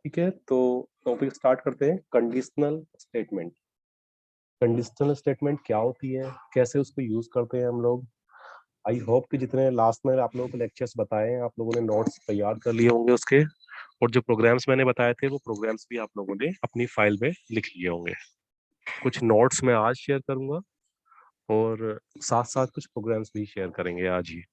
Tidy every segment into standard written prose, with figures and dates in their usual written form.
ठीक है, तो टॉपिक स्टार्ट करते हैं। Conditional statement. कंडीशनल स्टेटमेंट क्या होती है, कैसे उसको यूज करते हैं हम लोग। आई होप कि जितने लास्ट में आप लोगों को लेक्चर्स बताए हैं, आप लोगों ने नोट्स तैयार कर लिए होंगे उसके, और जो प्रोग्राम्स मैंने बताए थे वो प्रोग्राम्स भी आप लोगों ने अपनी फाइल में लिख लिए होंगे। कुछ नोट्स मैं आज शेयर करूंगा और साथ साथ कुछ प्रोग्राम्स भी शेयर करेंगे आज ही।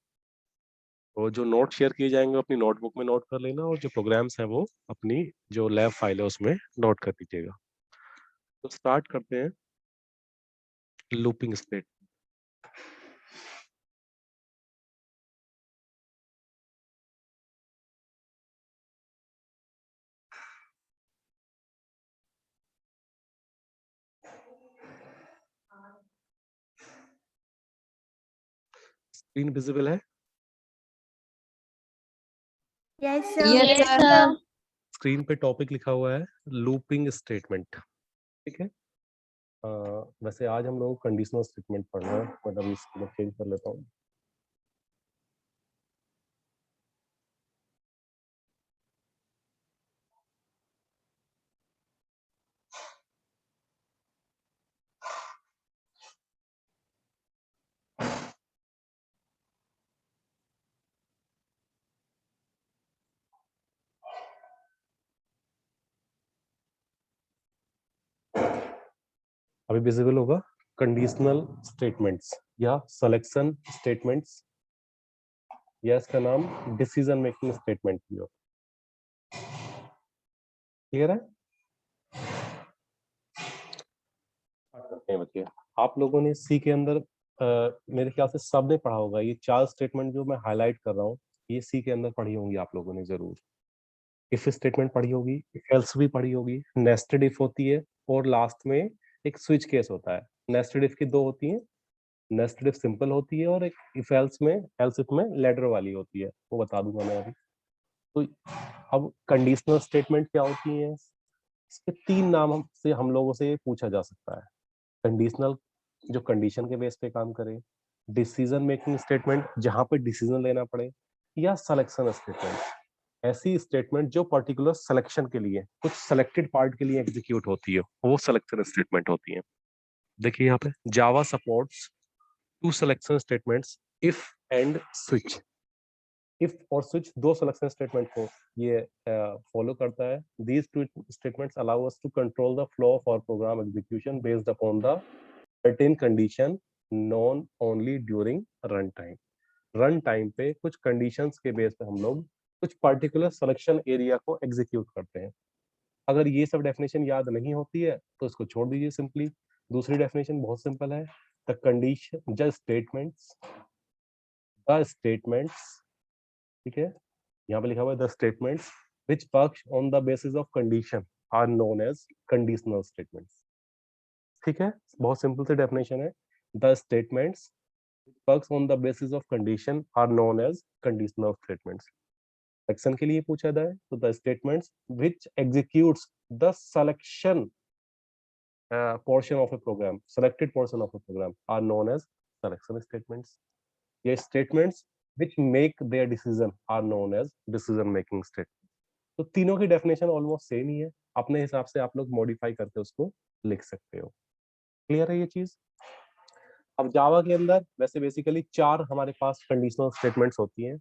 और जो नोट शेयर किए जाएंगे अपनी नोटबुक में नोट कर लेना, और जो प्रोग्राम्स हैं वो अपनी जो लैब फाइल है उसमें नोट कर लीजिएगा। तो स्टार्ट करते हैं। Looping state. स्क्रीन विजिबल है? Yes, Yes, sir. sir. Screen पे टॉपिक लिखा हुआ है लूपिंग स्टेटमेंट। ठीक है। वैसे आज हम लोग कंडीशनल स्टेटमेंट पढ़ रहे हैं, मतलब इसको मैं चेंज कर लेता हूँ। अभी विजिबल होगा। कंडीशनल स्टेटमेंट्स या सिलेक्शन स्टेटमेंट्स, या इसका नाम डिसीजन मेकिंग स्टेटमेंट भी हो। क्लियर है? करते हैं बच्चे। आप लोगों ने सी के अंदर मेरे ख्याल से सब ने पढ़ा होगा। ये 4 स्टेटमेंट जो मैं हाईलाइट कर रहा हूँ, ये सी के अंदर पढ़ी होंगी आप लोगों ने जरूर। इफ स्टेटमेंट पढ़ी होगी, इफ एल्स भी पढ़ी होगी, नेस्टेड इफ होती है, और लास्ट में एक स्विच केस होता है। नेस्टेड इफ की 2 होती हैं, नेस्टेड इफ सिंपल होती है, और एक इफ एल्स में, एल्स इफ में लैडर वाली होती है, वो बता दूंगा मैं अभी। तो अब कंडीशनल स्टेटमेंट क्या होती है, इसके 3 नाम से हम लोगों से पूछा जा सकता है। कंडीशनल, जो कंडीशन के बेस पे काम करे, डिसीजन मेकिंग स्टेटमेंट जहां पे डिसीजन लेना पड़े, या सिलेक्शन स्टेटमेंट, ऐसी स्टेटमेंट जो पर्टिकुलर सिलेक्शन के लिए, कुछ सिलेक्टेड पार्ट के लिए एग्जीक्यूट होती है, वो सिलेक्शन स्टेटमेंट होती है। देखिए यहाँ पे Java supports 2 selection statements, if and switch. If और स्विच 2 सिलेक्शन स्टेटमेंट को ये फॉलो करता है। These 2 statements allow us to control the flow of our program execution based upon the certain condition non only during run time. Run time पे कुछ conditions के base पे हम लोग कुछ पर्टिकुलर सिलेक्शन एरिया को एग्जीक्यूट करते हैं। अगर ये सब डेफिनेशन याद नहीं होती है तो इसको छोड़ दीजिए सिंपली। दूसरी डेफिनेशन बहुत सिंपल है। द कंडीशन द स्टेटमेंट्स, ठीक है, यहाँ पे लिखा हुआ है the statements which work on the basis of condition are known as conditional statements. ठीक है, बहुत सिंपल सी डेफिनेशन है। The statements works on the basis of condition are known as conditional statements. Section के लिए पूछा जाए तो the statements which executes the selection portion of a program, selected portion of a program are known as selection statements. ये statements which make their decision are known as decision making statements. तो तीनों की definition almost same ही है, अपने हिसाब से आप लोग मॉडिफाई करके उसको लिख सकते हो। क्लियर है ये चीज? अब जावा के अंदर वैसे बेसिकली 4 हमारे पास कंडीशनल स्टेटमेंट्स होती हैं।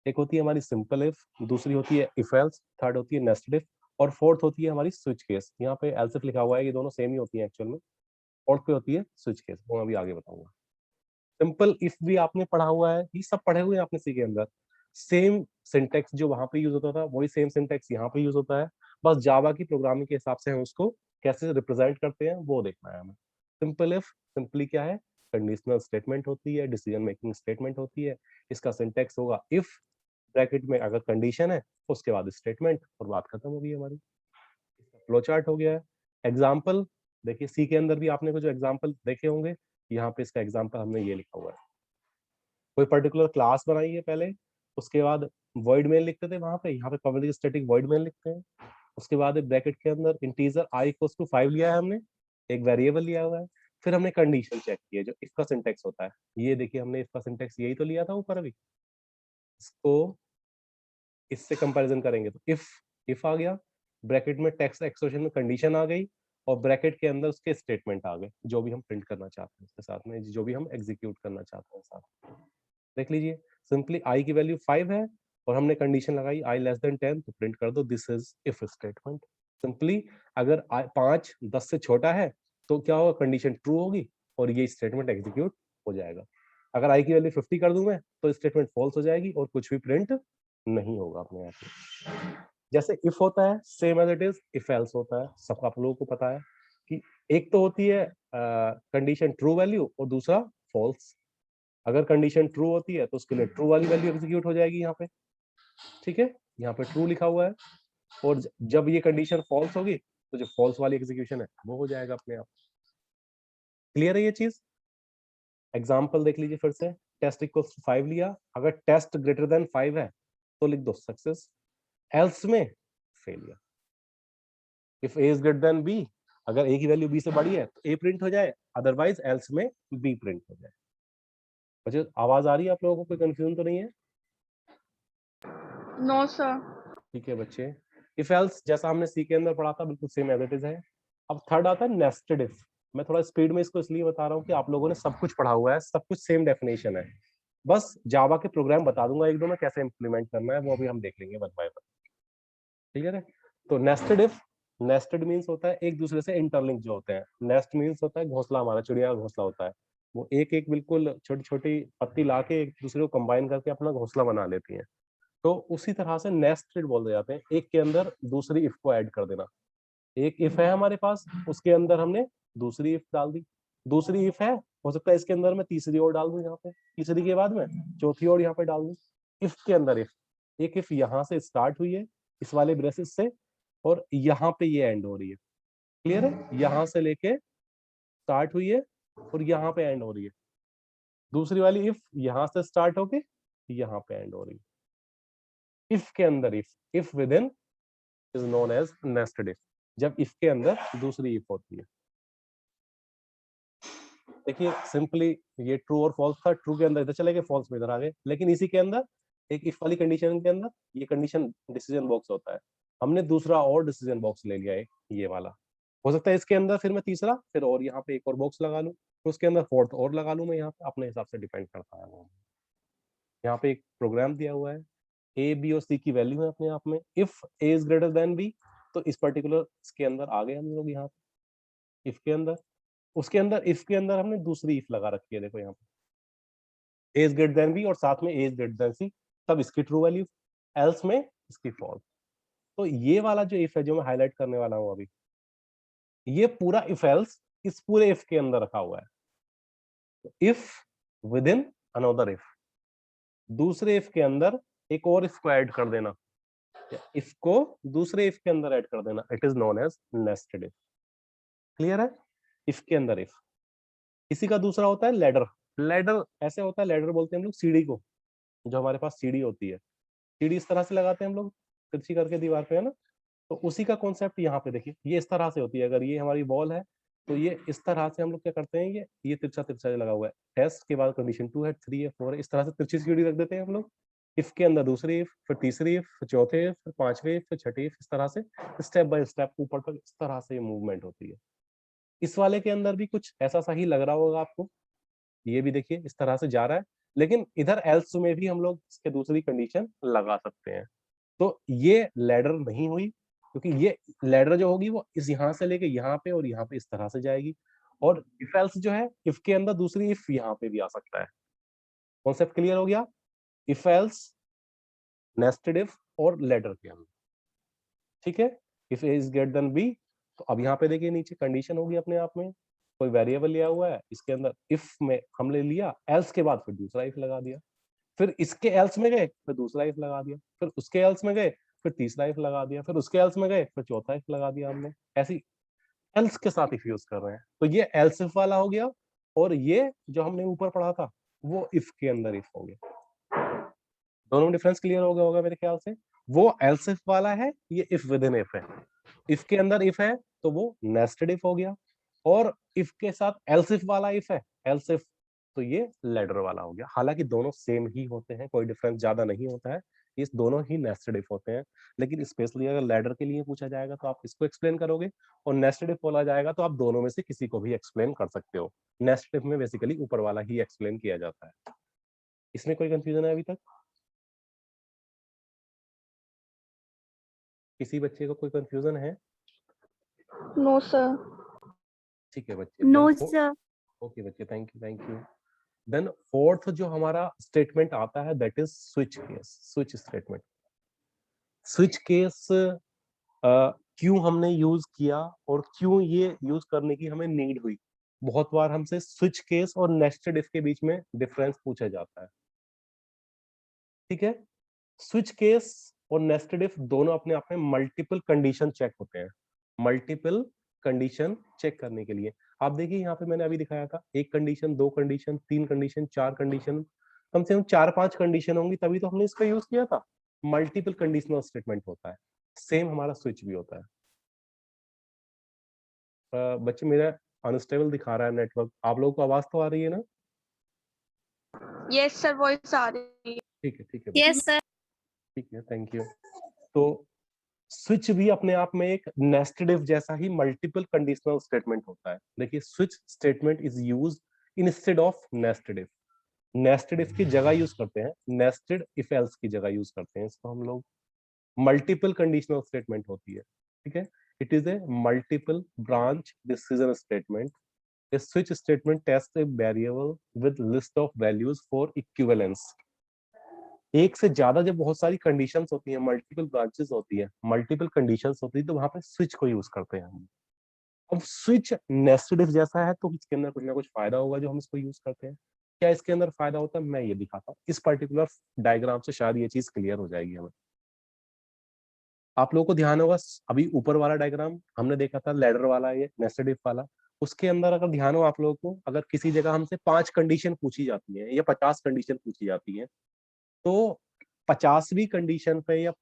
एक होती है हमारी सिंपल इफ, दूसरी होती है इफ एल्स, थर्ड होती है नेस्टेड इफ, और फोर्थ होती है हमारी स्विच केस। यहाँ पे एल्स इफ लिखा हुआ है, ये दोनों सेम ही होती हैं एक्चुअल में। फोर्थ पे होती है स्विच केस, वो अभी आगे बताऊंगा। सिंपल इफ भी आपने पढ़ा हुआ है, ये सब पढ़े हुए हैं आपने सी के अंदर। सेम सिंटेक्स जो वहां पे यूज होता था वही सेम सिंटेक्स यहाँ पे यूज होता है। बस जावा की प्रोग्रामिंग के हिसाब से हम उसको कैसे रिप्रेजेंट करते हैं वो देखना है हमें। सिंपल इफ सिंपली क्या है, कंडीशनल स्टेटमेंट होती है, डिसीजन मेकिंग स्टेटमेंट होती है। इसका सिंटेक्स होगा इफ, ब्रैकेट में अगर कंडीशन है उसके बाद स्टेटमेंट, और बात खत्म हो गई हमारी। फ्लो चार्ट हो गया है। एग्जाम्पल देखिए, सी के अंदर भी आपने कुछ एग्जाम्पल देखे होंगे। यहाँ पे इसका एग्जाम्पल हमने ये लिखा हुआ है। कोई पर्टिकुलर क्लास बनाई है पहले, उसके बाद वॉइड मेन लिखते थे वहां पे, यहाँ पे पब्लिक स्टैटिक वॉइड मेन लिखते हैं। उसके बाद ब्रैकेट के अंदर इंटीजर i इक्वल्स टू 5 लिया है हमने, एक वेरिएबल लिया हुआ है। फिर हमने कंडीशन चेक की है, जो इफ का सिंटेक्स होता है। ये देखिए हमने इफ का सिंटेक्स यही तो लिया था ऊपर अभी। इसको इससे कंपैरिजन करेंगे तो इफ आ गया, ब्रैकेट में टेक्स्ट एक्सप्रेशन में कंडीशन आ गई और ब्रैकेट के अंदर उसके स्टेटमेंट आ गए, जो भी हम प्रिंट करना चाहते हैं उसके साथ में, जो भी हम एग्जीक्यूट करना चाहते हैं साथ में। देख लीजिए, सिंपली आई की वैल्यू 5 है और हमने कंडीशन लगाई आई लेस देन 10, तो प्रिंट कर दो this is if statement. Simply अगर 5 10 से छोटा है तो क्या होगा, कंडीशन ट्रू होगी और ये स्टेटमेंट एग्जीक्यूट हो जाएगा। अगर आई की वैल्यू 50 कर दूं मैं तो स्टेटमेंट फॉल्स हो जाएगी और कुछ भी प्रिंट नहीं होगा अपने आप। जैसे इफ होता है same as it is if else होता है, सब आप लोगों को पता है कि एक तो होती है कंडीशन ट्रू वैल्यू और दूसरा फॉल्स। अगर कंडीशन ट्रू होती है तो उसके लिए ट्रू वाली वैल्यू एग्जीक्यूट हो जाएगी यहाँ पे, ठीक है, यहाँ पे ट्रू लिखा हुआ है। और जब ये कंडीशन फॉल्स होगी तो जो फॉल्स वाली एग्जीक्यूशन है वो हो जाएगा अपने आप। क्लियर है ये चीज? एग्जाम्पल देख लीजिए फिर से, टेस्ट इक्वल्स टू 5 लिया, अगर टेस्ट ग्रेटर देन 5 है तो लिख दो सक्सेस, एल्स में failure. If a is greater than b, अगर ए की वैल्यू बी से बड़ी है तो ए प्रिंट हो जाए, अदरवाइज एल्स में बी प्रिंट हो जाए। मुझे आवाज आ रही है आप लोगों को, कोई कंफ्यूजन तो नहीं है? No sir. ठीक है बच्चे, इफ एल्स जैसा हमने सी के अंदर पढ़ा था बिल्कुल सेम एज इट इज है। अब थर्ड आता है नेस्टेड इफ। मैं थोड़ा स्पीड में इसको इसलिए बता रहा हूँ कि आप लोगों ने सब कुछ पढ़ा हुआ है, सब कुछ सेम डेफिनेशन है, बस जावा के प्रोग्राम बता दूंगा एक दो में कैसे इंप्लीमेंट करना है, वो अभी हम देख लेंगे वन बाय वन। ठीक है? तो नेस्टेड इफ, नेस्टेड मीन्स होता है एक दूसरे से इंटरलिंक जो होते हैं, नेस्ट मीन्स होता है घोंसला, हमारा चिड़िया का घोंसला होता है, वो एक एक बिल्कुल छोटी छोटी पत्ती ला के एक दूसरे को कंबाइन करके अपना घोंसला बना लेती हैं। तो उसी तरह से नेस्टेड बोल जाते हैं, एक के अंदर दूसरी इफ को ऐड कर देना। एक इफ है हमारे पास, उसके अंदर हमने दूसरी इफ डाल दी, दूसरी इफ है, हो सकता है इसके अंदर मैं तीसरी और डाल दूं यहाँ पे, तीसरी के बाद में चौथी और यहाँ पे डाल दूं। इफ के अंदर इफ, एक इफ यहाँ से स्टार्ट हुई है इस वाले ब्रेसेस से और यहाँ पे ये एंड हो रही है। क्लियर है? यहाँ से लेके स्टार्ट हुई है और यहाँ पे एंड हो रही है। दूसरी वाली इफ यहाँ से स्टार्ट होके यहाँ पे एंड हो रही है। इफ के अंदर if within is known as nested if, जब इफ के अंदर दूसरी इफ होती है। देखिए सिंपली ये ट्रू और फॉल्स था, ट्रू के अंदर इधर चले गए, फॉल्स में इधर आ गए, लेकिन इसी के अंदर एक इफ वाली कंडीशन के अंदर ये कंडीशन डिसीजन बॉक्स होता है, हमने दूसरा और डिसीजन बॉक्स ले लिया है ये वाला। हो सकता है इसके अंदर फिर मैं तीसरा, फिर और यहाँ पे एक और बॉक्स लगा लूं, फिर उसके अंदर फोर्थ और लगा लूं मैं यहाँ पे, अपने हिसाब से डिपेंड करता है। यहाँ पे एक प्रोग्राम दिया हुआ है, ए बी और सी की वैल्यू है अपने आप में, if a is greater than b, तो इस पर्टिकुलर इसके अंदर आ गए हम लोग यहाँ पे इफ के अंदर। उसके अंदर इफ के अंदर हमने दूसरी इफ लगा रखी है, देखो यहाँ पे ए इज ग्रेटर देन बी और साथ में ए इज ग्रेटर देन सी, तब इसकी ट्रू वैल्यू, एल्स में इसकी फॉल्स। तो ये वाला जो इफ है जो मैं हाईलाइट करने वाला हूँ अभी, ये पूरा इफ एल्स इस पूरे इफ के अंदर रखा हुआ है। If with in another if, दूसरे इफ के अंदर एक और इफ को ऐड कर देना, इफ को दूसरे इफ के अंदर ऐड कर देना, it is known as nested if. Clear है? इफ के अंदर इफ। इसी का दूसरा होता है लैडर। लैडर ऐसे होता है, लैडर बोलते हैं हम लोग सीढ़ी को, जो हमारे पास सीढ़ी होती है, सीढ़ी इस तरह से लगाते हैं हम लोग तिरछी करके दीवार पे, है ना? तो उसी का कॉन्सेप्ट यहाँ पे देखिए, ये इस तरह से होती है, अगर ये हमारी वॉल है तो ये इस तरह से हम लोग क्या करते हैं, ये तिरछा तिरछा लगा हुआ है, टेस्ट के बाद कंडीशन 2 है 3 है 4 है, इस तरह से तिरछी सीढ़ी रख देते हैं हम लोग। इफ के अंदर दूसरी इफ, फिर तीसरी इफ, फिर चौथे इफ, फिर पांचवी इफ, फिर छठी इफ, इस तरह से स्टेप बाय स्टेप ऊपर तक इस तरह से मूवमेंट होती है। इस वाले के अंदर भी कुछ ऐसा सा ही लग रहा होगा आपको, ये भी देखिए इस तरह से जा रहा है, लेकिन इधर एल्स में भी हम लोग इसके दूसरी कंडीशन लगा सकते हैं। तो ये लैडर नहीं हुई, क्योंकि ये लैडर जो होगी वो इस यहाँ से लेके यहाँ पे और यहाँ पे इस तरह से जाएगी, और इफ एल्स जो है इफ के अंदर दूसरी इफ यहाँ पे भी आ सकता है। कॉन्सेप्ट क्लियर हो गया? इफ एल्स, नेस्टेड इफ और लैडर के अंदर। ठीक है? If a is greater than b, तो अब यहाँ पे देखिए नीचे कंडीशन होगी अपने आप में, कोई वेरिएबल लिया हुआ है, इसके अंदर इफ में हमने लिया, एल्स के बाद फिर दूसरा इफ लगा दिया, फिर इसके एल्स में गए फिर दूसरा इफ लगा दिया, फिर उसके एल्स में गए फिर तीसरा इफ लगा दिया, फिर उसके एल्स में गए फिर चौथा इफ लगा दिया हमने। ऐसी एल्स के साथ इफ यूज कर रहे हैं, तो ये एल्स इफ वाला हो गया, और ये जो हमने ऊपर पढ़ा था वो इफ के अंदर इफ हो गया। दोनों में डिफरेंस क्लियर हो गया होगा मेरे ख्याल से। वो एल्स इफ वाला है, ये इफ विद इन इफ है। इफ के अंदर इफ है तो वो नेस्टेड इफ हो गया, और इफ के साथ एल्स इफ वाला इफ है, एल्स इफ, तो ये लैडर वाला हो गया। हालांकि दोनों सेम ही होते हैं, कोई डिफरेंस ज्यादा नहीं होता है, ये दोनों ही नेस्टेड इफ होते हैं, लेकिन स्पेशली अगर लैडर के लिए पूछा जाएगा तो आप इसको एक्सप्लेन करोगे, और नेस्टेड इफ बोला जाएगा तो आप दोनों में से किसी को भी एक्सप्लेन कर सकते हो। नेस्टेड इफ में बेसिकली ऊपर वाला ही एक्सप्लेन किया जाता है। इसमें कोई कंफ्यूजन है अभी तक? किसी बच्चे को कोई कंफ्यूजन है? No sir. ठीक है बच्चे। No sir. ओके बच्चे, थैंक यू। देन फोर्थ जो हमारा स्टेटमेंट आता है that is switch case. Switch statement, switch case क्यों हमने यूज किया और क्यों ये यूज करने की हमें नीड हुई। बहुत बार हमसे स्विच केस और नेस्टेड इफ के बीच में डिफरेंस पूछा जाता है, ठीक है। स्विच केस और नेस्टेड इफ दोनों अपने आप में मल्टीपल कंडीशन चेक होते हैं। मल्टीपल कंडीशन चेक करने के लिए आप देखिए यहाँ पे मैंने अभी दिखाया था, एक कंडीशन, दो कंडीशन, तीन कंडीशन, चार कंडीशन, कम से कम 4-5 कंडीशन होंगी तभी तो हमने इसका यूज किया था। मल्टीपल कंडीशनल स्टेटमेंट होता है। सेम हमारा स्विच भी होता है। बच्चे मेरा अनस्टेबल दिखा रहा है नेटवर्क, आप लोगों को आवाज तो आ रही है ना? यस सर, वॉइस आ रही है। ठीक है यस सर। ठीक है, थैंक यू। तो स्विच भी अपने आप में एक नेस्टेड इफ जैसा ही मल्टीपल कंडीशनल स्टेटमेंट होता है। देखिए switch statement is used instead of nested if. Nested if की जगह यूज करते हैं, नेस्टेड इफ एल्स की जगह यूज करते हैं इसको हम लोग। मल्टीपल कंडीशनल स्टेटमेंट होती है, ठीक है। It is a multiple branch decision statement. A switch statement tests a variable with list of values for equivalence. एक से ज्यादा जब बहुत सारी कंडीशंस होती हैं, मल्टीपल ब्रांचेस होती है, मल्टीपल कंडीशंस होती है, तो वहां पे स्विच को यूज करते हैं हम। अब स्विच नेस्टेड इफ जैसा है तो इसके अंदर कुछ ना कुछ फायदा होगा जो हम इसको यूज करते हैं। क्या इसके अंदर फायदा होता है मैं ये दिखाता हूँ। इस पर्टिकुलर डायग्राम से शायद ये चीज क्लियर हो जाएगी हमें। आप लोगों को ध्यान होगा अभी ऊपर वाला डायग्राम हमने देखा था, लैडर वाला, ये नेस्टेड इफ वाला। उसके अंदर अगर ध्यान हो आप लोगों को, अगर किसी जगह हमसे 5 कंडीशन पूछी जाती है या 50 कंडीशन पूछी जाती है, तो 50वीं कंडीशन पे या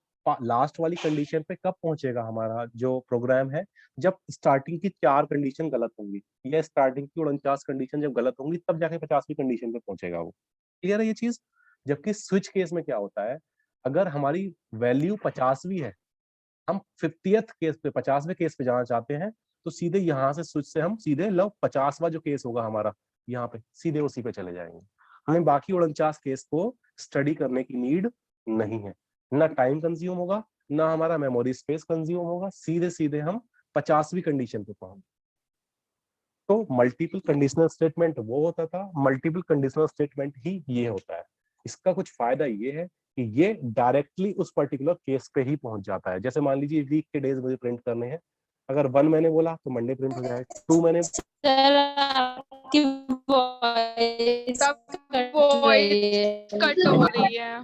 लास्ट वाली कंडीशन पे कब पहुंचेगा हमारा जो प्रोग्राम है? जब स्टार्टिंग की 4 कंडीशन गलत होंगी या स्टार्टिंग की 49 कंडीशन जब गलत होंगी, तब जाके 50वीं कंडीशन पे पहुंचेगा वो। क्लियर है ये चीज? जबकि स्विच केस में क्या होता है, अगर हमारी वैल्यू 50वीं है, हम 50th केस पे, 50वें केस पे जाना चाहते हैं, तो सीधे यहाँ से स्विच से हम सीधे 50वां जो केस होगा हमारा, यहाँ पे सीधे उसी पे चले जाएंगे। हमें बाकी 49 केस को स्टडी करने की नीड नहीं है। ना टाइम कंज्यूम होगा, ना हमारा मेमोरी स्पेस कंज्यूम होगा, सीधे सीधे हम 50वीं कंडीशन पे पहुंच। तो मल्टीपल कंडीशनल स्टेटमेंट वो होता था, मल्टीपल कंडीशनल स्टेटमेंट ही ये होता है। इसका कुछ फायदा ये है कि ये डायरेक्टली उस पर्टिकुलर केस पे ही पहुंच जाता है। जैसे मान लीजिए वीक के डेज मुझे प्रिंट करने हैं, अगर 1 मैंने बोला तो मंडे प्रिंट हो जाएगा, 2 मैंने सर आपकी वॉइस कट हो रही है।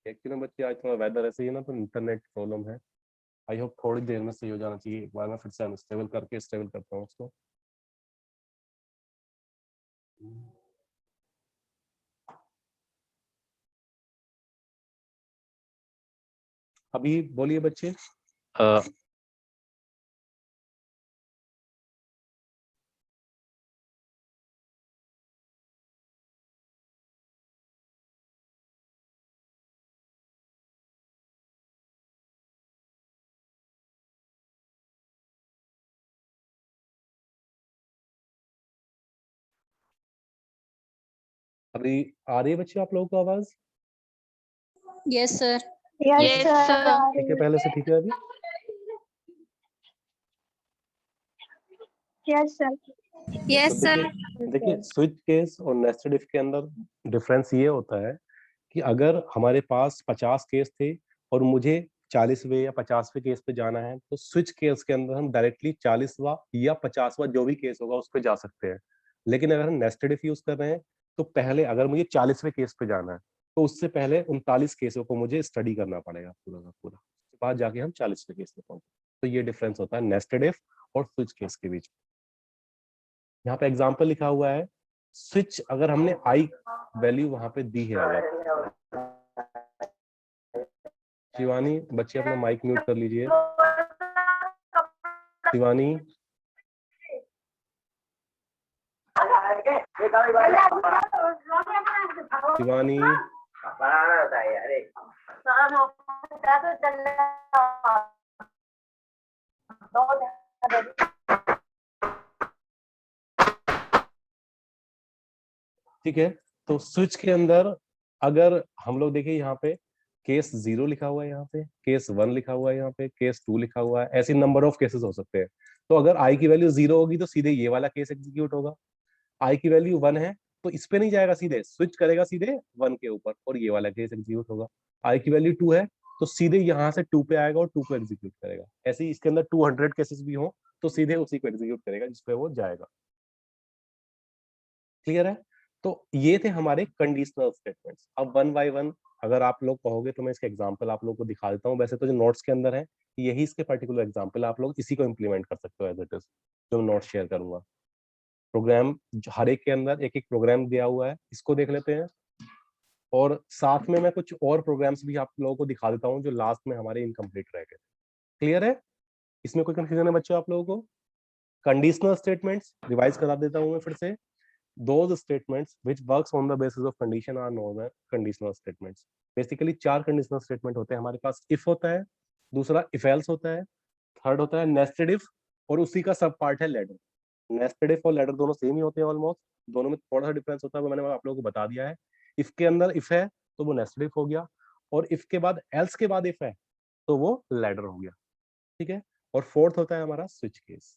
एक्चुअली बच्चे आज थोड़ा वेदर ऐसे ही है ना, तो इंटरनेट प्रॉब्लम है। आई होप थोड़ी देर में सही हो जाना चाहिए। एक बार मैं फिर से अनस्टेबल करके स्टेबल करता हूँ उसको। अभी बोलिए बच्चे। अभी आ रही है बच्चे आप लोगों को आवाज? Yes sir. Yes sir. ठीक है, पहले से ठीक है अभी? Yes sir. यस तो सर। देखिए स्विच केस और नेस्टेड इफ के अंदर डिफरेंस ये होता है कि अगर हमारे पास 50 केस थे और मुझे 40वें या 50वें केस पे जाना है, तो स्विच केस के अंदर हम डायरेक्टली 40वां या 50वां जो भी केस होगा उस पे जा सकते हैं। लेकिन अगर हम नेस्टेड इफ यूज कर रहे हैं, तो पहले अगर मुझे 40वें केस पे जाना है, तो उससे पहले 39 केसों को मुझे स्टडी करना पड़ेगा पूरा का पूरा, उसके बाद जाके हम 40वें केस पे पहुंचे। तो ये डिफरेंस होता है नेस्टेड इफ और स्विच केस के बीच। यहाँ पे एग्जाम्पल लिखा हुआ है, स्विच अगर हमने आई वैल्यू वहां पे दी है, अगर शिवानी बच्चे अपना माइक म्यूट कर लीजिए। शिवानी, शिवानी, बनाना होता है यार सर वो कैसे चलना ठीक है, तो स्विच के अंदर अगर हम लोग देखिए यहाँ पे केस 0 लिखा हुआ है, यहाँ पे केस 1 लिखा हुआ है, यहाँ पे केस 2 लिखा हुआ है, ऐसे नंबर ऑफ केसेस हो सकते हैं। तो अगर आई की वैल्यू 0 होगी तो सीधे ये वाला केस एग्जीक्यूट होगा। आई की वैल्यू 1 है तो इस पे नहीं जाएगा, सीधे स्विच करेगा सीधे 1 के ऊपर और ये वाला केस एग्जीक्यूट होगा। आई की वैल्यू 2 है तो सीधे यहाँ से 2 पे आएगा और 2 को एग्जीक्यूट करेगा। ऐसे ही इसके अंदर 200 केसेस भी हो तो सीधे उसी को एग्जीक्यूट करेगा जिसपे वो जाएगा। क्लियर है? तो ये थे हमारे कंडीशनल स्टेटमेंट्स। अब वन बाय वन अगर आप लोग कहोगे तो मैं इसके एग्जांपल आप लोगों को दिखा देता हूँ। वैसे तो जो नोट्स के अंदर है यही इसके पर्टिकुलर एग्जांपल, आप लोग इसी को इम्प्लीमेंट कर सकते हो एज इट इज, जो नोट शेयर करूंगा। प्रोग्राम हर एक के अंदर एक एक प्रोग्राम दिया हुआ है, इसको देख लेते हैं। और साथ में मैं कुछ और प्रोग्राम्स भी आप लोगों को दिखा देता हूँ जो लास्ट में हमारे इनकम्प्लीट रह गए। क्लियर है? इसमें कोई कंफ्यूजन है बच्चों आप लोगों को? कंडीशनल स्टेटमेंट्स रिवाइज करा देता हूँ मैं फिर से। Those statements which works on the basis of condition are known as conditional statements. Basically 4 conditional statement होते हैं हमारे पास। if होता है, दूसरा if else होता है, थर्ड होता है nested if और उसी का सब पार्ट है ladder। nested if और ladder दोनों सेम ही होते हैं ऑलमोस्ट, दोनों में थोड़ा सा डिफरेंस होता है वो मैंने आप लोगों को बता दिया है। if के अंदर if है तो वो nested if हो गया, और if के बाद else के बाद if है तो वो ladder हो गया। ठीक है, और फोर्थ होता है हमारा स्विच केस।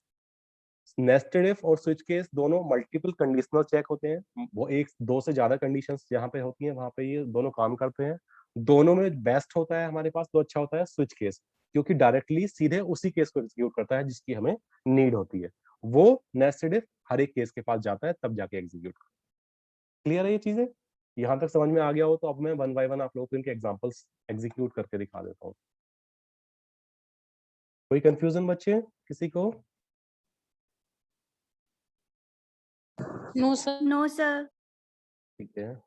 नेस्टेड इफ और स्विच केस दोनों मल्टीपल कंडीशनल चेक होते हैं। वो एक दो से ज्यादा कंडीशंस जहाँ पे होती हैं वहां पे ये दोनों काम करते हैं। दोनों में बेस्ट होता है हमारे पास, तो अच्छा होता है स्विच केस, क्योंकि डायरेक्टली सीधे उसी केस को एग्जीक्यूट करता है जिसकी हमें नीड होती है। वो नेस्टेड इफ हर एक केस के पास जाता है तब जाके एग्जीक्यूट। क्लियर है ये चीजें? यहाँ तक समझ में आ गया हो तो अब मैं वन बाय वन आप लोगों को इनके एग्जाम्पल्स एग्जीक्यूट करके दिखा देता हूँ। कोई कंफ्यूजन बच्चे किसी को? No sir. No sir. ठीक है,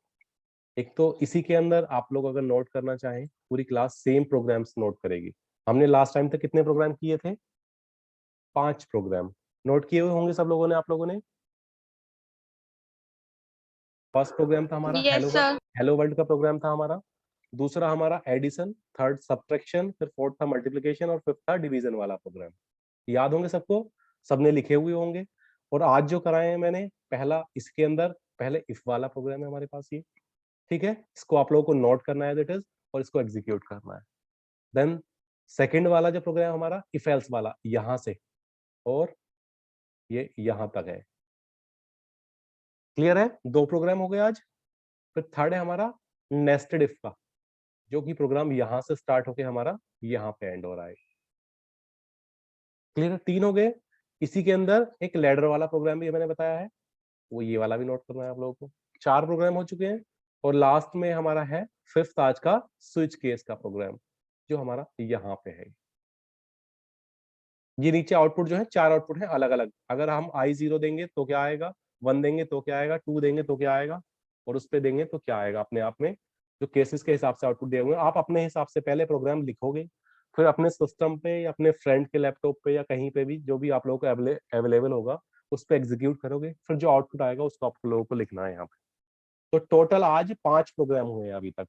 एक तो इसी के अंदर आप लोग अगर नोट करना चाहें पूरी क्लास सेम प्रोग्राम्स नोट करेगी। हमने लास्ट टाइम तक कितने प्रोग्राम किए थे? 5 प्रोग्राम नोट किए हुए होंगे सब लोगों ने, आप लोगों ने। फर्स्ट प्रोग्राम था हमारा यस सर। हेलो वर्ल्ड का प्रोग्राम था हमारा। दूसरा हमारा एडिशन, थर्ड सब्ट्रैक्शन, फिर फोर्थ था मल्टीप्लिकेशन और फिफ्थ था डिवीजन वाला प्रोग्राम। याद होंगे सबको, सबने लिखे हुए होंगे। और आज जो कराए हैं मैंने, पहला इसके अंदर पहले इफ वाला प्रोग्राम है हमारे पास ये। ठीक है, इसको आप लोगों को नोट करना है दैट इज, और इसको एग्जीक्यूट करना है। देन सेकंड वाला जो प्रोग्राम हमारा इफ एल्स वाला, यहां से और ये यहां तक है। क्लियर है? 2 प्रोग्राम हो गए आज। फिर थर्ड है हमारा नेस्टेड इफ का, जो कि प्रोग्राम यहां से स्टार्ट होके हमारा यहां पे एंड हो रहा है। क्लियर? 3 हो गए। इसी के अंदर एक लैडर वाला प्रोग्राम भी मैंने बताया है, वो ये वाला भी नोट करना है आप लोगों को। 4 प्रोग्राम हो चुके हैं। और लास्ट में हमारा है फिफ्थ आज का स्विच केस का प्रोग्राम, जो हमारा यहाँ पे है। ये नीचे आउटपुट जो है 4 आउटपुट है अलग अलग। अगर हम i0 देंगे तो क्या आएगा, 1 देंगे तो क्या आएगा, 2 देंगे तो क्या आएगा, और उस पे देंगे तो क्या आएगा। अपने आप में जो केसेस के हिसाब से आउटपुट दिए हुए हैं, आप अपने हिसाब से पहले प्रोग्राम लिखोगे, फिर अपने सिस्टम पे या अपने फ्रेंड के लैपटॉप पे या कहीं पे भी जो भी आप लोगों को अवेलेबल होगा उस पर एग्जीक्यूट करोगे, फिर जो आउटपुट आएगा उसको आप लोगों को लिखना है यहाँ पे। तो टोटल आज 5 प्रोग्राम हुए हैं अभी तक।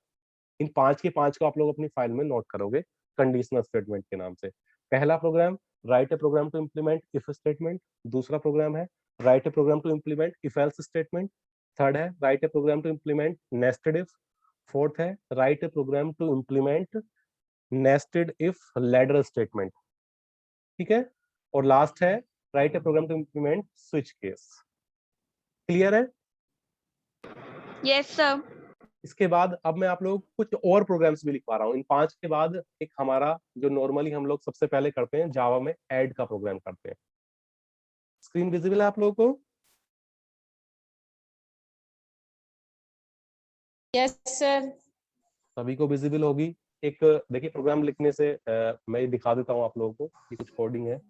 इन 5 के 5 को आप लोग अपनी फाइल में नोट करोगे कंडीशनल स्टेटमेंट के नाम से। पहला program, write a program to implement if statement. दूसरा प्रोग्राम है write a program to implement if else statement. Third है write a program to implement nested if. Fourth है write a program to implement nested if ladder statement. ठीक है, और last है write a program to implement switch case. Clear है? Yes sir. इसके बाद अब मैं आप लोगों को कुछ और प्रोग्राम्स भी लिखवा रहा हूँ। इन 5 के बाद एक हमारा जो नॉर्मली हम लोग सबसे पहले करते हैं जावा में ऐड का प्रोग्राम करते हैं। स्क्रीन विजिबल है आप लोगों को? Yes sir. सभी को विजिबल होगी। एक देखिए प्रोग्राम लिखने से मैं ये दिखा देता हूँ आप लोगों को कि कुछ कोडिंग है।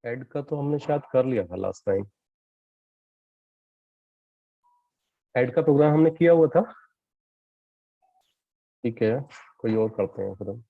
ऐड का तो हमने शायद कर लिया था लास्ट टाइम, ऐड का प्रोग्राम हमने किया हुआ था। ठीक है, कोई और करते हैं फिर हम।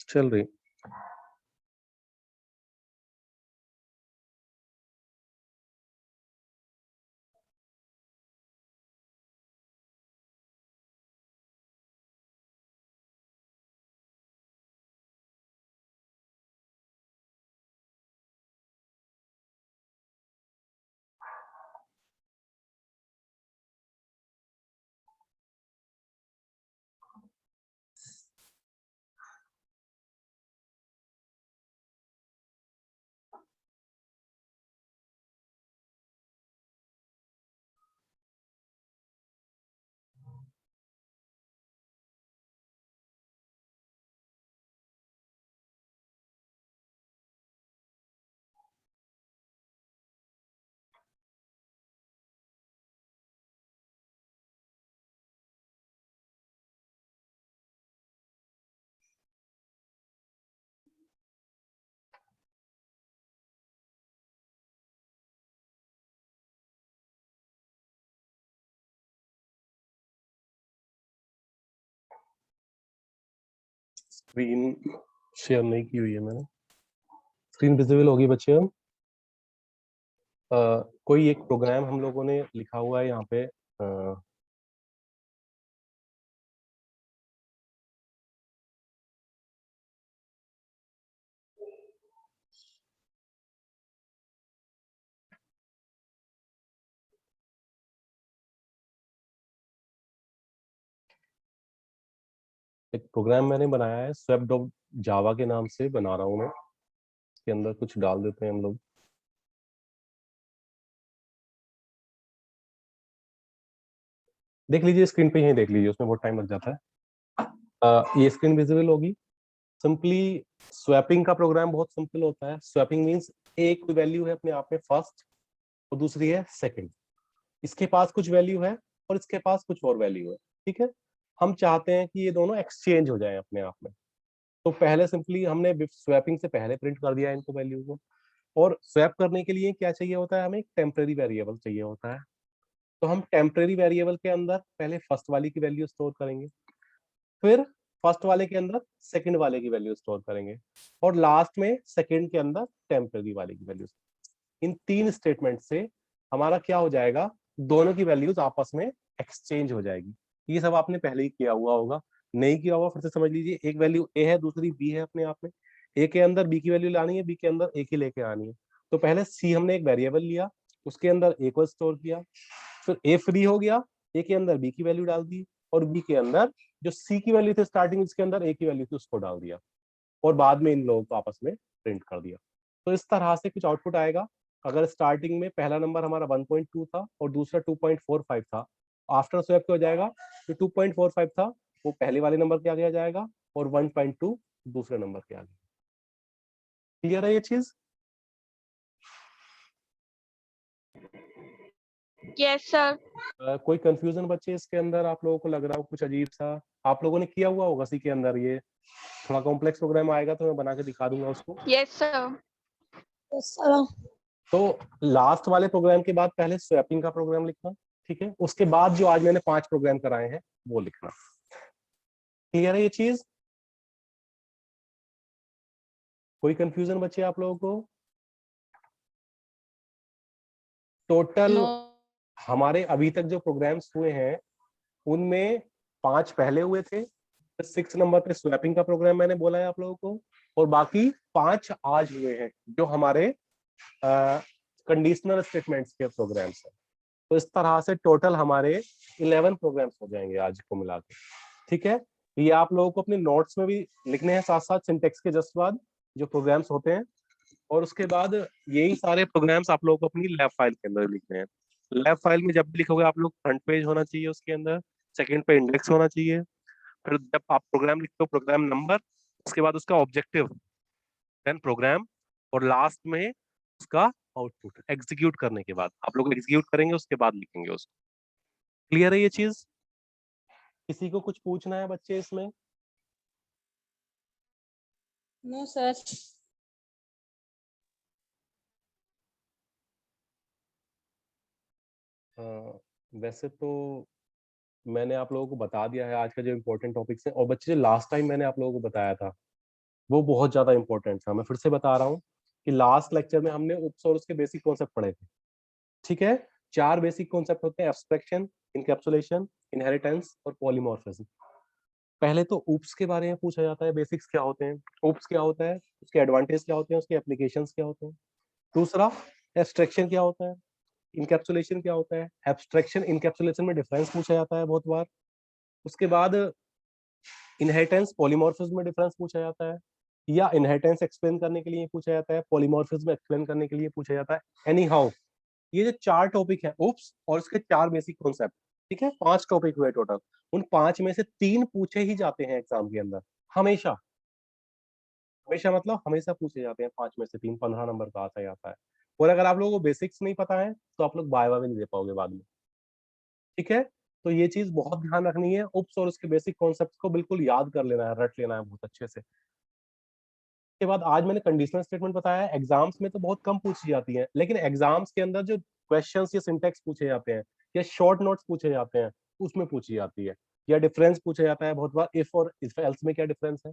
चल रही। स्क्रीन शेयर नहीं की हुई है मैंने। स्क्रीन विजिबल होगी बच्चे हम। कोई एक प्रोग्राम हम लोगों ने लिखा हुआ है यहाँ पे। एक प्रोग्राम मैंने बनाया है स्वेप डॉट जावा के नाम से बना रहा हूँ मैं। इसके अंदर कुछ डाल देते हैं हम लोग। देख लीजिए स्क्रीन पे, यही देख लीजिए, उसमें बहुत टाइम लग जाता है। ये स्क्रीन विजिबल होगी। सिंपली स्वैपिंग का प्रोग्राम बहुत सिंपल होता है। स्वैपिंग मींस एक वैल्यू है अपने आप में फर्स्ट और दूसरी है सेकंड। इसके पास कुछ वैल्यू है और इसके पास कुछ और वैल्यू है। ठीक है, हम चाहते हैं कि ये दोनों एक्सचेंज हो जाए अपने आप में। तो पहले सिंपली हमने स्वैपिंग से पहले प्रिंट कर दिया इनको वैल्यू को। और स्वैप करने के लिए क्या चाहिए होता है, हमें एक टेम्परेरी वेरिएबल चाहिए होता है। तो हम टेम्परेरी वेरिएबल के अंदर पहले फर्स्ट वाली की वैल्यू स्टोर करेंगे, फिर फर्स्ट वाले के अंदर सेकंड वाले की वैल्यू स्टोर करेंगे, और लास्ट में सेकंड के अंदर टेम्परेरी वाले की वैल्यू। इन तीन स्टेटमेंट से हमारा क्या हो जाएगा, दोनों की वैल्यूज आपस में एक्सचेंज हो जाएगी। ये सब आपने पहले ही किया हुआ होगा, नहीं किया हुआ फिर से समझ लीजिए। एक वैल्यू ए है, दूसरी बी है अपने आप में। ए के अंदर बी की वैल्यू लानी है, बी के अंदर ए की लेके आनी है। तो पहले सी हमने एक वेरिएबल लिया, उसके अंदर ए को स्टोर किया, फिर ए फ्री हो गया, ए के अंदर बी की वैल्यू डाल दी, और बी के अंदर जो सी की वैल्यू थी स्टार्टिंग इसके अंदर ए की वैल्यू थी उसको डाल दिया, और बाद में इन लोगों को आपस में प्रिंट कर दिया। तो इस तरह से कुछ आउटपुट आएगा। अगर स्टार्टिंग में पहला नंबर हमारा 1.2 था और दूसरा 2.45 था, आफ्टर स्वैप क्या हो जाएगा, जो 2.45 था वो पहले वाले नंबर के आगे आ जाएगा और 1.2 दूसरे नंबर के आगे। क्लियर है ये चीज? Yes, sir. कोई कंफ्यूजन बच्चे इसके अंदर आप लोगों को लग रहा हो कुछ अजीब सा? आप लोगों ने किया हुआ होगा सी के अंदर। ये थोड़ा कॉम्प्लेक्स प्रोग्राम आएगा तो मैं बना के दिखा दूंगा उसको। Yes, sir. Yes, sir. तो लास्ट वाले प्रोग्राम के बाद पहले स्वैपिंग का प्रोग्राम लिखना, ठीक है, उसके बाद जो आज मैंने 5 प्रोग्राम कराए हैं वो लिखना। क्लियर है ये चीज? कोई कंफ्यूजन बच्चे आप लोगों को? Total No. हमारे अभी तक जो प्रोग्राम्स हुए हैं उनमें 5 पहले हुए थे, 6 नंबर पे स्वैपिंग का प्रोग्राम मैंने बोला है आप लोगों को, और बाकी 5 आज हुए हैं जो हमारे कंडीशनल स्टेटमेंट्स के प्रोग्राम्स हैं। तो इस तरह से टोटल हमारे 11 प्रोग्राम्स हो जाएंगे आज को मिला के। ठीक है, ये आप लोगों को अपने नोट्स में भी लिखने हैं साथ साथ सिंटेक्स के जस्ट बाद जो प्रोग्राम्स होते हैं, और उसके बाद यही सारे प्रोग्राम्स आप लोगों को अपनी लैब फाइल के अंदर लिखने हैं। लैब फाइल में जब भी लिखोगे आप लोग फ्रंट पेज होना चाहिए उसके अंदर, सेकंड पे इंडेक्स होना चाहिए, फिर जब आप प्रोग्राम लिखते हो प्रोग्राम नंबर, उसके बाद उसका ऑब्जेक्टिव, देन प्रोग्राम, और लास्ट में उसका आउटपुट एग्जीक्यूट करने के बाद आप लोग एग्जीक्यूट करेंगे उसके बाद लिखेंगे उसको। क्लियर है ये चीज? किसी को कुछ पूछना है बच्चे इसमें? No sir. वैसे तो मैंने आप लोगों को बता दिया है आज का जो इम्पोर्टेंट टॉपिक्स है, और बच्चे लास्ट टाइम मैंने आप लोगों को बताया था वो बहुत ज्यादा इंपॉर्टेंट था। मैं फिर से बता रहा हूँ कि लास्ट लेक्चर में हमने उप्स और उसके बेसिक कॉन्सेप्ट पढ़े थे। ठीक है, 4 बेसिक कॉन्सेप्ट होते हैं, एब्स्ट्रैक्शन, इनकैप्सुलेशन, इनहेरिटेंस और पॉलीमॉर्फिज्म। पहले तो उप्स के बारे में पूछा जाता है, बेसिक्स क्या होते हैं, उप्स क्या होता है, उसके एडवांटेज क्या होते हैं, उसके एप्लीकेशंस क्या होते हैं। दूसरा, एब्स्ट्रैक्शन क्या होता है, इनकैप्सुलेशन क्या होता है। एब्स्ट्रैक्शन इनकैप्सुलेशन में डिफरेंस पूछा जाता है बहुत बार। उसके बाद इनहेरिटेंस पॉलीमॉर्फिज्म में डिफरेंस पूछा जाता है, या इनहेरिटेंस एक्सप्लेन करने के लिए पूछा जाता है, पॉलीमॉर्फिज्म एक्सप्लेन करने के लिए पूछा जाता है। एनी हाउ, ये जो 4 टॉपिक है उप्स और उसके 4 बेसिक कॉन्सेप्ट, ठीक है, 5 टॉपिक हुए टोटल। उन 5 में से 3 पूछे ही जाते हैं एग्जाम के अंदर, हमेशा। हमेशा मतलब हमेशा पूछे जाते हैं 5 में से 3, 15 नंबर का आता ही आता है। और अगर आप लोगों को बेसिक्स नहीं पता है तो आप लोग वाइवा भी नहीं दे पाओगे बाद में। ठीक है, तो ये चीज बहुत ध्यान रखनी है, उप्स और उसके बेसिक कॉन्सेप्ट को बिल्कुल याद कर लेना है, रट लेना है बहुत अच्छे से। के बाद आज मैंने कंडीशनल स्टेटमेंट बताया है, एग्जाम्स में तो बहुत कम पूछी जाती है, लेकिन एग्जाम्स के अंदर जो क्वेश्चंस या सिंटेक्स पूछे जाते हैं या शॉर्ट नोट्स पूछे जाते हैं उसमें पूछी जाती है, या डिफरेंस पूछा जाता है बहुत बार, इफ और इफ एल्स में क्या डिफरेंस है,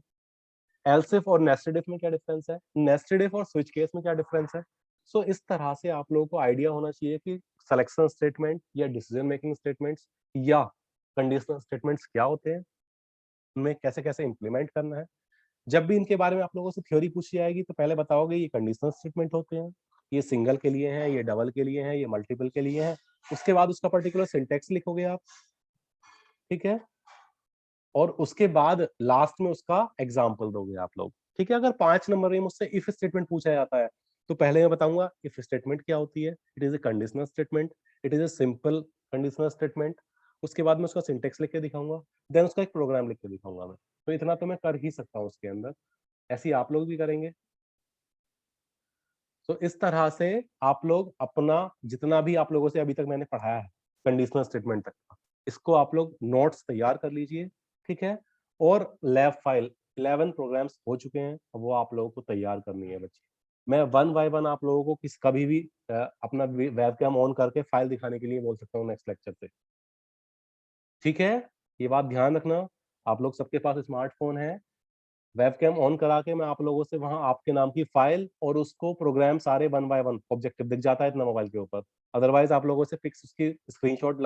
एल्स इफ और नेस्टेड इफ में क्या डिफरेंस है, नेस्टेड इफ और स्विच केस में क्या डिफरेंस है। सो इस तरह से आप लोगों को आइडिया होना चाहिए कि सिलेक्शन स्टेटमेंट या डिसीजन मेकिंग स्टेटमेंट्स या कंडीशनल स्टेटमेंट्स क्या होते हैं, उनमें कैसे कैसे इंप्लीमेंट करना है। जब भी इनके बारे में आप लोगों से थ्योरी पूछी जाएगी तो पहले बताओगे ये कंडीशनल स्टेटमेंट होते हैं, ये सिंगल के लिए हैं, ये डबल के लिए हैं, ये मल्टीपल के लिए हैं। उसके बाद उसका पर्टिकुलर सिंटेक्स लिखोगे आप, ठीक है, और उसके बाद लास्ट में उसका एग्जाम्पल दोगे आप लोग। ठीक है, अगर 5 नंबर में मुझसे इफ स्टेटमेंट पूछा जाता है तो पहले मैं बताऊंगा इफ स्टेटमेंट क्या होती है। It is a conditional statement, it is a simple conditional statement. उसके बाद मैं उसका सिंटेक्स लिख के दिखाऊंगा, देन उसका एक प्रोग्राम लिख के दिखाऊंगा मैं। तो इतना तो मैं कर ही सकता हूँ उसके अंदर, ऐसे ही आप लोग भी करेंगे। तो इस तरह से आप लोग अपना जितना भी आप लोगों से अभी तक मैंने पढ़ाया है कंडीशनल स्टेटमेंट तक का, इसको आप लोग नोट्स तैयार कर लीजिए। ठीक है, और लैब फाइल 11 प्रोग्राम्स हो चुके हैं, वो आप लोगों को तैयार करनी है बच्चे। मैं वन बाय वन आप लोगों को कभी भी अपना वेबकैम ऑन करके फाइल दिखाने के लिए बोल सकता हूँ नेक्स्ट लेक्चर से। ठीक है, ये बात ध्यान रखना। आप लोग सबके पास स्मार्टफोन है, वेबकैम ऑन करा के मैं आप लोगों से वहां आपके नाम की फाइल और उसको प्रोग्राम सारे 1 बाय 1 ऑब्जेक्टिव दिख जाता है इतना मोबाइल के ऊपर। अदरवाइज आप लोगों से फिक्स उसकी स्क्रीनशॉट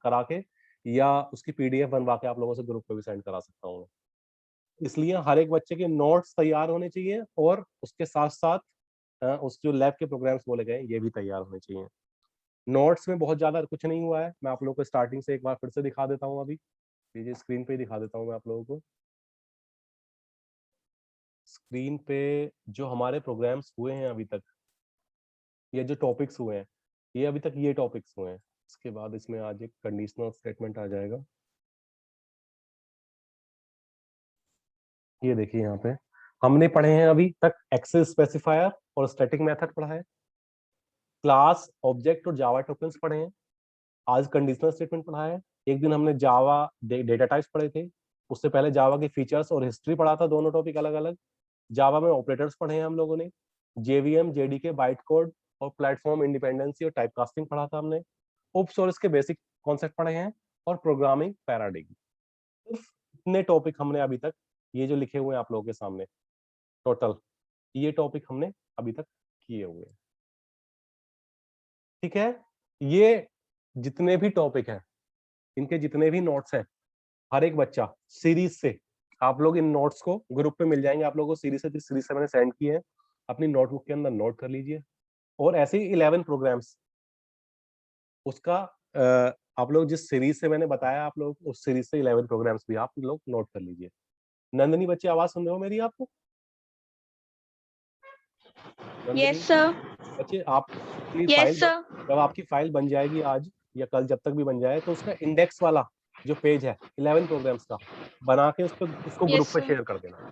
करा के या उसकी पीडीएफ बनवा के आप लोगों से ग्रुप पे भी सेंड करा सकता हूँ। इसलिए हर एक बच्चे के नोट्स तैयार होने चाहिए, और उसके साथ साथ उस जो लैब के प्रोग्राम्स बोले गए ये भी तैयार होने चाहिए। नोट्स में बहुत ज्यादा कुछ नहीं हुआ है, मैं आप लोगों को स्टार्टिंग से एक बार फिर से दिखा देता हूँ। अभी स्क्रीन पे ही दिखा देता हूँ मैं आप लोगों को। स्क्रीन पे जो हमारे प्रोग्राम्स हुए हैं अभी तक, ये जो टॉपिक्स हुए हैं, ये अभी तक ये टॉपिक्स हुए हैं। इसके बाद इसमें आज एक कंडीशनल स्टेटमेंट आ जाएगा। ये देखिए यहाँ पे हमने पढ़े हैं अभी तक एक्सेस स्पेसिफायर और स्टैटिक मेथड पढ़ा है, क्लास ऑब्जेक्ट और जावा टोकन्स पढ़े हैं, आज कंडीशनल स्टेटमेंट पढ़ा है। एक दिन हमने जावा डेटा टाइप्स पढ़े थे, उससे पहले जावा के फीचर्स और हिस्ट्री पढ़ा था, दोनों टॉपिक अलग अलग। जावा में ऑपरेटर्स पढ़े हैं हम लोगों ने, जेवीएम, जेडीके, बाइट कोड और प्लेटफॉर्म इंडिपेंडेंसी और टाइप कास्टिंग पढ़ा था हमने। उप्स और इसके बेसिक कॉन्सेप्ट पढ़े हैं, और प्रोग्रामिंग पैराडिग्म। इतने टॉपिक हमने अभी तक, ये जो लिखे हुए हैं आप लोगों के सामने टोटल, ये टॉपिक हमने अभी तक किए हुए हैं। ठीक है, ये जितने भी टॉपिक हैं, इनके जितने भी नोट्स हैं, हर एक बच्चा सीरीज से, आप लोग इन नोट्स को ग्रुप पे मिल जाएंगे आप लोगों को, सीरीज से मैंने सेंड किए हैं, अपनी नोटबुक के अंदर नोट कर लीजिए। और ऐसे ही 11 प्रोग्राम्स, उसका आप लोग जिस सीरीज से मैंने बताया आप लोग उस सीरीज से 11 प्रोग्राम्स भी आप लोग नोट कर लीजिए। नंदनी बच्चे आवाज सुन रहे हो मेरी आपको? Nandini Yes, sir. बच्चे आप अपनी Yes, फाइल sir. जब आपकी फाइल बन जाएगी आज या कल, जब तक भी बन जाए, तो उसका इंडेक्स वाला जो पेज है 11 प्रोग्राम्स का बना के उसको ग्रुप Yes, पे sir. शेयर कर देना।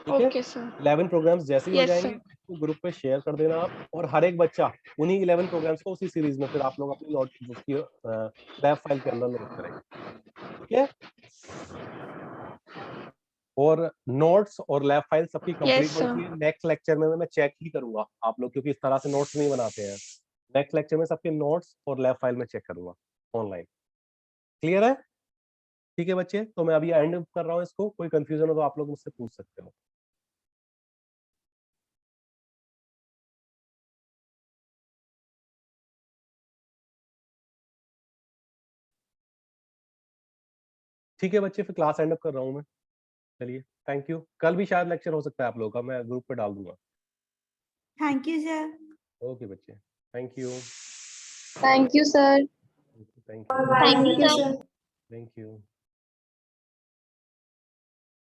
ठीक है, Okay, sir. 11 प्रोग्राम्स जैसे ही हो Yes, जाएंगे sir. उसको ग्रुप पे शेयर कर देना आप, और हर एक बच्चा उन्हीं 11 प्रोग्राम्स को उसी सीरीज में फिर आप लोग अपनी नोट उसकी लैब फाइल के अंदर नोट करेंगे। ठीक है, और नोट्स और लैब फाइल सबकी कंप्लीट Yes, हो sir. गई है। नेक्स्ट लेक्चर में मैं चेक ही करूंगा आप लोग, क्योंकि इस तरह से नोट्स नहीं बनाते हैं। नेक्स्ट लेक्चर में सबके नोट्स और लैब फाइल में चेक करूंगा ऑनलाइन। क्लियर है? ठीक है बच्चे, तो मैं अभी एंड कर रहा हूँ इसको। कोई कंफ्यूजन हो तो आप लोग मुझसे पूछ सकते हो। ठीक है बच्चे, फिर क्लास एंड अप कर रहा हूँ मैं। चलिए, थैंक यू। कल भी शायद लेक्चर हो सकता है आप लोगों का, मैं ग्रुप पे डाल दूंगा। Thank you, sir. ओके बच्चे, thank you. Thank you, sir. Thank you. Thank you, Thank you, sir. sir. Thank you.